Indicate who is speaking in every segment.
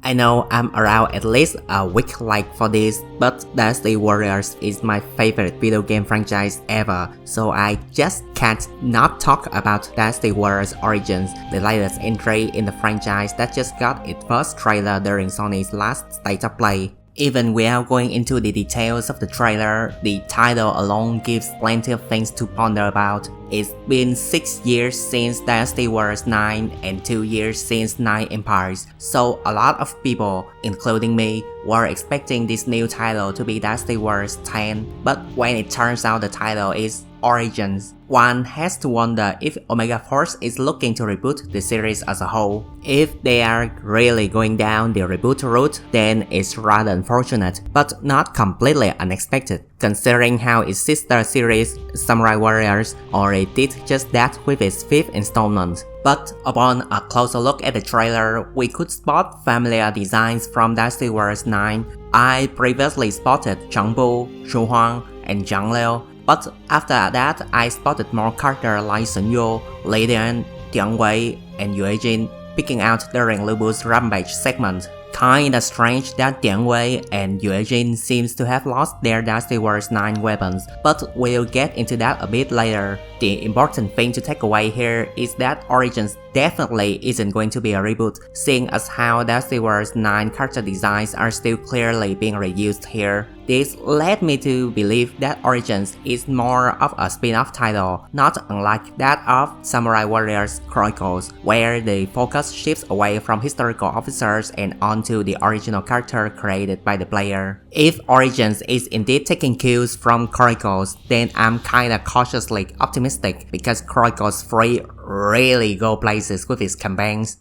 Speaker 1: I know I'm around at least a week late for this, but Dynasty Warriors is my favorite video game franchise ever, so I just can't not talk about Dynasty Warriors Origins, the latest entry in the franchise that just got its first trailer during Sony's last State of Play. Even without going into the details of the trailer, the title alone gives plenty of things to ponder about. It's been 6 years since Dynasty Warriors 9 and 2 years since 9 Empires, so a lot of people, including me, were expecting this new title to be Dynasty Warriors 10, but when it turns out the title is Origins, one has to wonder if Omega Force is looking to reboot the series as a whole. If they are really going down the reboot route, then it's rather unfortunate, but not completely unexpected, considering how its sister series, Samurai Warriors, already did just that with its 5th installment. But upon a closer look at the trailer, we could spot familiar designs from Dynasty Warriors 9. I previously spotted Changbu, Shu Huang, and Zhang Liu, but after that I spotted more characters like Sun Yu, Li Dian, Tian Wei, and Yue Jin picking out during Lu Bu's Rampage segment. Kinda strange that Tian Wei and Yue Jin seems to have lost their Dynasty Warriors 9 weapons, but we'll get into that a bit later. The important thing to take away here is that Origins definitely isn't going to be a reboot, seeing as how Dynasty Warriors 9 character designs are still clearly being reused here. This led me to believe that Origins is more of a spin-off title, not unlike that of Samurai Warriors Chronicles, where the focus shifts away from historical officers and onto the original character created by the player. If Origins is indeed taking cues from Chronicles, then I'm kinda cautiously optimistic because Chronicles 3 really go places with its campaigns.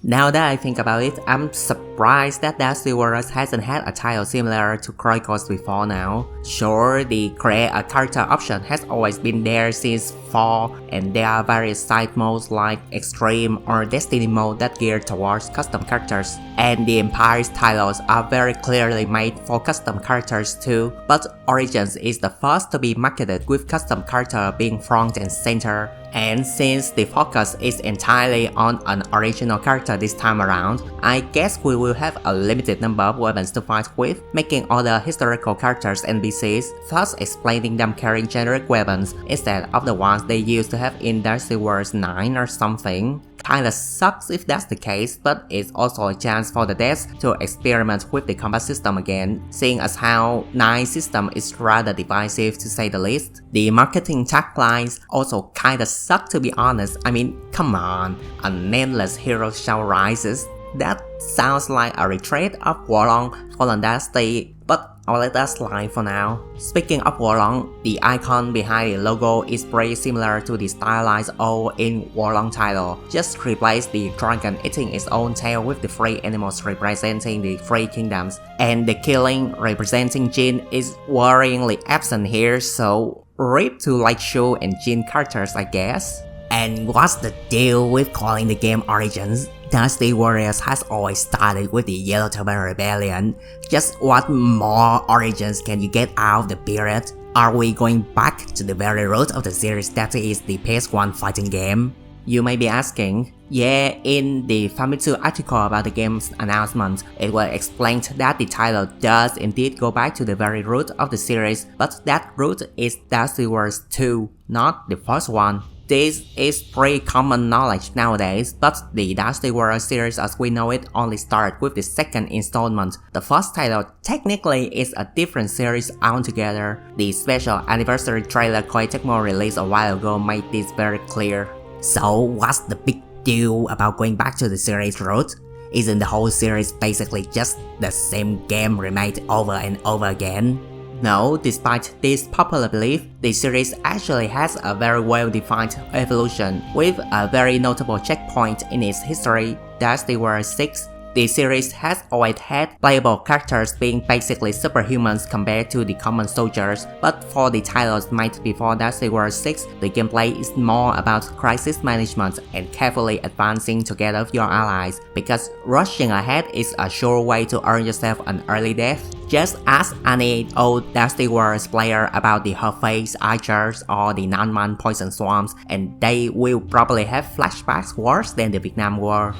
Speaker 1: Now that I think about it, I'm surprised that Dynasty Warriors hasn't had a title similar to Chronicles before now. Sure, the create a character option has always been there since 4, and there are various side modes like Extreme or Destiny mode that gear towards custom characters. And the Empire's titles are very clearly made for custom characters too, but Origins is the first to be marketed with custom character being front and center. And since the focus is entirely on an original character this time around, I guess we will have a limited number of weapons to fight with, making all the historical characters NPCs, thus explaining them carrying generic weapons instead of the ones they used to have in Dynasty Warriors 9 or something. Kinda sucks if that's the case, but it's also a chance for the devs to experiment with the combat system again, seeing as how 9 system is rather divisive to say the least. The marketing taglines also kinda suck to be honest. I mean, come on, a nameless hero shall rises. That sounds like a retreat of Wolong Fallen Dynasty, but I'll let that slide for now. Speaking of Wolong, the icon behind the logo is pretty similar to the stylized O in Wolong title, just replace the dragon eating its own tail with the 3 animals representing the 3 kingdoms, and the killing representing Jin is worryingly absent here, so rip to like Shu and Jin characters I guess. And what's the deal with calling the game Origins? Dynasty Warriors has always started with the Yellow Turban Rebellion. Just what more Origins can you get out of the period? Are we going back to the very root of the series that is the PS1 fighting game? You may be asking. Yeah, in the Famitsu article about the game's announcement, it was explained that the title does indeed go back to the very root of the series, but that root is Dynasty Warriors 2, not the first one. This is pretty common knowledge nowadays, but the Dynasty Warriors series as we know it only started with the 2nd installment. The first title technically is a different series altogether. The special anniversary trailer Koei Tecmo released a while ago made this very clear. So what's the big deal about going back to the series root? Isn't the whole series basically just the same game remade over and over again? No, despite this popular belief, the series actually has a very well-defined evolution, with a very notable checkpoint in its history, Dynasty Warriors 6. The series has always had playable characters being basically superhumans compared to the common soldiers, but for the titles made before Dynasty Warriors 6, the gameplay is more about crisis management and carefully advancing together with your allies, because rushing ahead is a sure way to earn yourself an early death. Just ask any old Dynasty Warriors player about the Her-Face Archers or the Nanman Poison Swarms, and they will probably have flashbacks worse than the Vietnam War.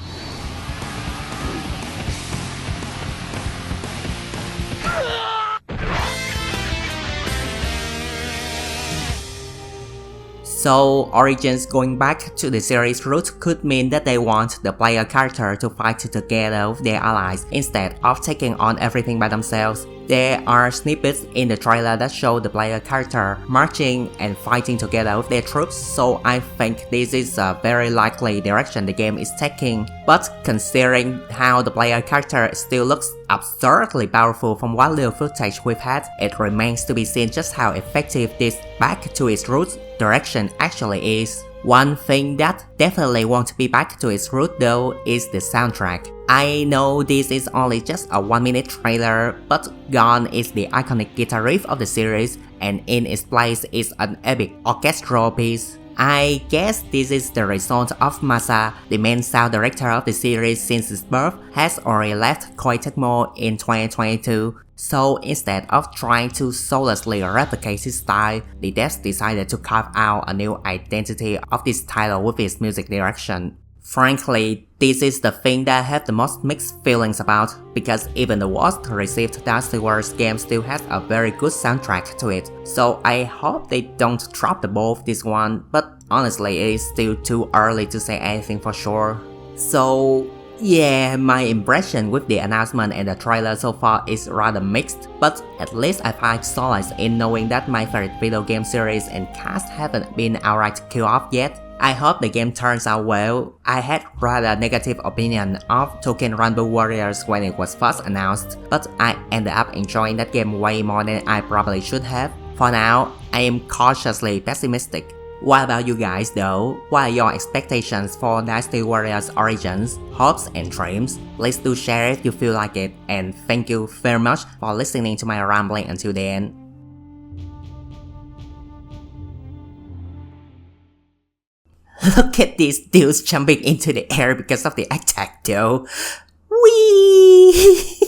Speaker 1: So, Origins going back to the series root could mean that they want the player character to fight together with their allies instead of taking on everything by themselves. There are snippets in the trailer that show the player character marching and fighting together with their troops, so I think this is a very likely direction the game is taking. But considering how the player character still looks absurdly powerful from what little footage we've had, it remains to be seen just how effective this back to its roots direction actually is. One thing that definitely won't be back to its root though is the soundtrack. I know this is only just a 1-minute trailer, but gone is the iconic guitar riff of the series, and in its place is an epic orchestral piece. I guess this is the result of Masa, the main sound director of the series since its birth, has already left Koei Tecmo in 2022. So instead of trying to soullessly replicate his style, the devs decided to carve out a new identity of this title with its music direction. Frankly, this is the thing that I have the most mixed feelings about, because even the worst received Dynasty Warriors game still has a very good soundtrack to it, so I hope they don't drop the ball with this one, but honestly it is still too early to say anything for sure. So yeah, my impression with the announcement and the trailer so far is rather mixed, but at least I find solace in knowing that my favorite video game series and cast haven't been outright killed off yet. I hope the game turns out well. I had rather negative opinion of Token Rainbow Warriors when it was first announced, but I ended up enjoying that game way more than I probably should have. For now, I am cautiously pessimistic. What about you guys though? What are your expectations for Dynasty Warriors Origins, hopes and dreams? Please do share if you feel like it, and thank you very much for listening to my rambling until the end. Look at these dudes jumping into the air because of the attack though. Whee!